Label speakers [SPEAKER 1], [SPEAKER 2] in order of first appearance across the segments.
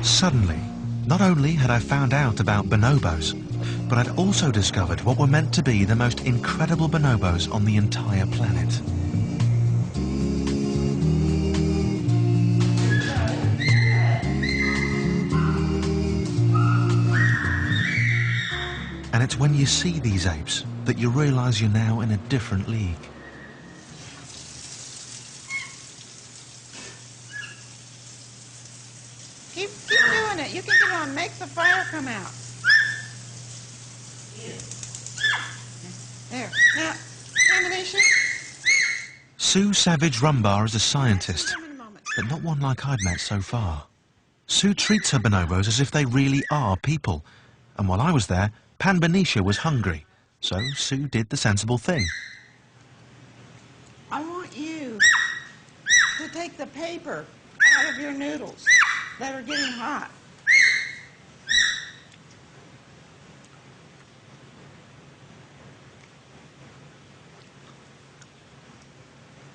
[SPEAKER 1] Suddenly, not only had I found out about bonobos, but I'd also discovered what were meant to be the most incredible bonobos on the entire planet. And it's when you see these apes that you realize you're now in a different league.
[SPEAKER 2] Keep doing it. You can get on. Make the fire come out. There. Now, combination.
[SPEAKER 1] Sue Savage Rumbaugh is a scientist, but not one like I'd met so far. Sue treats her bonobos as if they really are people. And while I was there, Pan Benicia was hungry. So Sue did the sensible thing.
[SPEAKER 2] I want you to take the paper out of your noodles that are getting hot.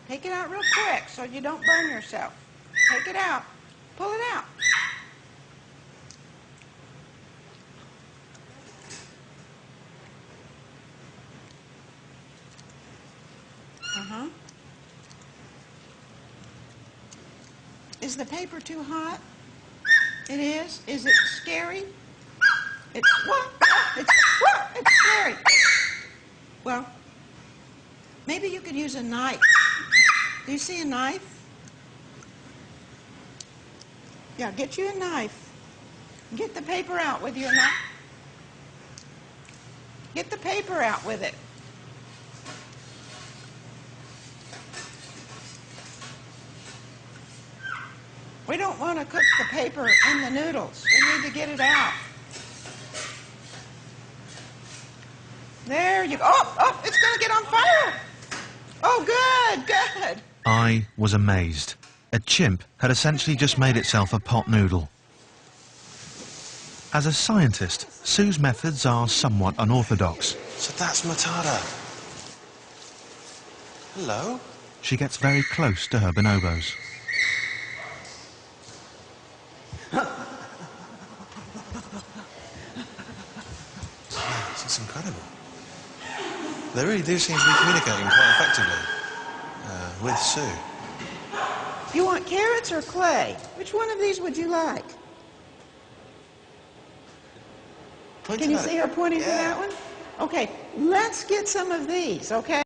[SPEAKER 2] Take it out real quick so you don't burn yourself. Take it out. Pull it out. Uh-huh. Is the paper too hot? It is? Is it scary? It's what? It's scary. Well, maybe you could use a knife. Do you see a knife? Yeah, get you a knife. Get the paper out with your knife. Get the paper out with it. We don't want to cook the paper in the noodles. We need to get it out. There you go. Oh, it's going to get on fire. Oh, good.
[SPEAKER 1] I was amazed. A chimp had essentially just made itself a pot noodle. As a scientist, Sue's methods are somewhat unorthodox.
[SPEAKER 3] So that's Matata. Hello?
[SPEAKER 1] She gets very close to her bonobos.
[SPEAKER 3] It's incredible. They really do seem to be communicating quite effectively with Sue.
[SPEAKER 2] You want carrots or clay? Which one of these would you like? Can you see her pointing to that one? Okay, let's get some of these, okay?